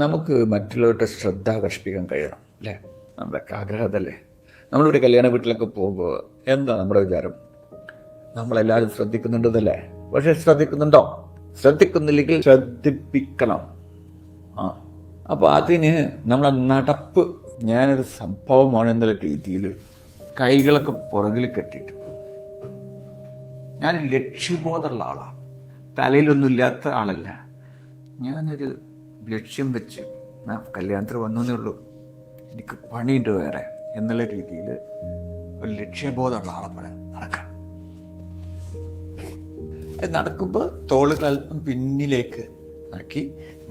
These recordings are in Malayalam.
നമുക്ക് മറ്റുള്ളവരുടെ ശ്രദ്ധ ആകർഷിപ്പിക്കാൻ കഴിയണം അല്ലേ? നമ്മുടെയൊക്കെ ആഗ്രഹം അതല്ലേ? നമ്മളിവിടെ കല്യാണ വീട്ടിലൊക്കെ പോകുമ്പോൾ എന്താ നമ്മുടെ വിചാരം? നമ്മളെല്ലാവരും ശ്രദ്ധിക്കുന്നുണ്ടെന്നല്ലേ? പക്ഷെ ശ്രദ്ധിക്കുന്നുണ്ടോ? ശ്രദ്ധിക്കുന്നില്ലെങ്കിൽ ശ്രദ്ധിപ്പിക്കണം. അപ്പോൾ അതിന് നമ്മളെ നടപ്പ്, ഞാനൊരു സംഭവമാണ് എന്നുള്ള രീതിയിൽ കൈകളൊക്കെ പുറകിൽ കെട്ടിയിട്ട്, ഞാൻ ലക്ഷ്യബോധമുള്ള ആളാണ്, തലയിലൊന്നുമില്ലാത്ത ആളല്ല. ഞാനൊരു ലക്ഷ്യം വെച്ച് കല്യാണത്തിന് വന്നേ ഉള്ളൂ, എനിക്ക് പണിയുണ്ട് വേറെ എന്നുള്ള രീതിയിൽ ഒരു ലക്ഷ്യബോധമുള്ള ആളെ പോലെ നടക്കാം. നടക്കുമ്പോൾ തോളുകൾ അല്പം പിന്നിലേക്ക് ആക്കി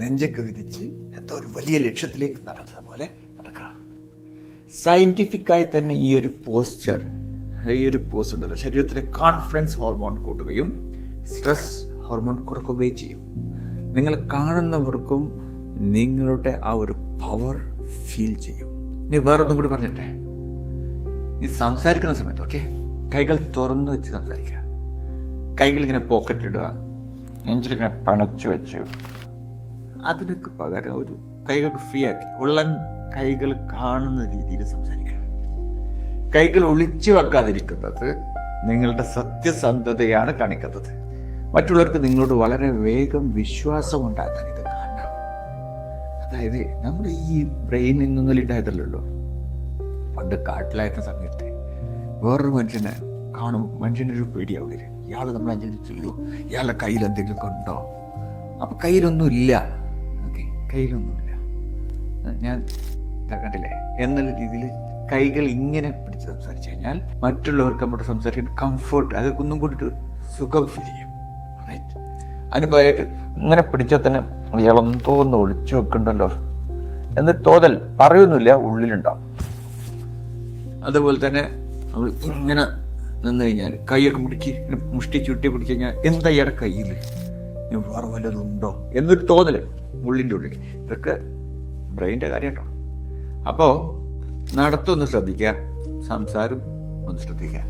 നെഞ്ചൊക്കെ വിധിച്ച് എന്തോ ഒരു വലിയ ലക്ഷ്യത്തിലേക്ക് നടക്കുന്ന പോലെ നടക്കണം. സയൻറ്റിഫിക്കായി തന്നെ ഈ ഒരു പോസ്ചർ ഉണ്ടല്ലോ, ശരീരത്തിലെ കോൺഫിഡൻസ് ഹോർമോൺ കൂട്ടുകയും സ്ട്രെസ് ഹോർമോൺ കുറക്കുകയും ചെയ്യും. നിങ്ങൾ കാണുന്നവർക്കും നിങ്ങളുടെ ആ ഒരു പവർ ഫീൽ ചെയ്യും. ഇനി വേറൊന്നും കൂടി പറഞ്ഞിട്ടെ, നീ സംസാരിക്കുന്ന സമയത്ത് കൈകൾ തുറന്നു വെച്ച് സംസാരിക്കുക. കൈകളിങ്ങനെ പോക്കറ്റിടുക, നെഞ്ചിലിങ്ങനെ പണച്ചു വെച്ച്, അതിനൊക്കെ പകരം ഒരു കൈകൾക്ക് ഫ്രീ ആക്കി ഉള്ള കൈകൾ കാണുന്ന രീതിയിൽ സംസാരിക്കുക. കൈകൾ ഒളിച്ചു വെക്കാതിരിക്കുന്നത് നിങ്ങളുടെ സത്യസന്ധതയാണ് കാണിക്കുന്നത്. മറ്റുള്ളവർക്ക് നിങ്ങളോട് വളരെ വേഗം വിശ്വാസം ഉണ്ടാക്കാൻ ഇത് കാണണം. അതായത് നമ്മുടെ ഈ ബ്രെയിനിൽ നിന്നൊന്നും ഉണ്ടായതല്ലോ. പണ്ട് കാട്ടിലായിരുന്ന സമയത്ത് വേറൊരു മനുഷ്യനെ കാണും, മനുഷ്യനൊരു പേടിയാവില്ല, ഇയാൾ നമ്മൾ അഞ്ചലിച്ചല്ലോ, ഇയാളുടെ കയ്യിൽ എന്തെങ്കിലും ഉണ്ടോ? അപ്പം കയ്യിലൊന്നുമില്ല, കയ്യിലൊന്നുമില്ല, ഞാൻ കണ്ടില്ലേ എന്നുള്ള രീതിയിൽ കൈകൾ ഇങ്ങനെ പിടിച്ച് സംസാരിച്ചു കഴിഞ്ഞാൽ മറ്റുള്ളവർക്ക് നമ്മുടെ സംസാരിക്കാൻ കംഫർട്ട്, അതൊക്കെ ഒന്നും കൂടിയിട്ട് സുഖം ഫീൽ ചെയ്യും. അനുഭവമായിട്ട് ഇങ്ങനെ പിടിച്ചാൽ തന്നെ ഇയാളെന്തോ ഒന്ന് ഒളിച്ചു വെക്കണ്ടല്ലോ എന്നൊരു തോന്നൽ പറയൊന്നുമില്ല, ഉള്ളിലുണ്ടാവും. അതുപോലെ തന്നെ നമ്മൾ ഇങ്ങനെ നിന്ന് കഴിഞ്ഞാൽ കൈയൊക്കെ മുഷ്ടി ചുട്ടി പിടിച്ചു കഴിഞ്ഞാൽ എന്താ ഇയാളുടെ കയ്യിൽ വേറെ വല്ലതും ഉണ്ടോ എന്നൊരു തോന്നൽ ഉള്ളിൻ്റെ ഉള്ളിൽ. ഇതൊക്കെ ബ്രെയിൻ്റെ കാര്യം കേട്ടോ. അപ്പോൾ നടത്തൊന്ന് ശ്രദ്ധിക്കുക, സംസാരം ഒന്ന് ശ്രദ്ധിക്കുക.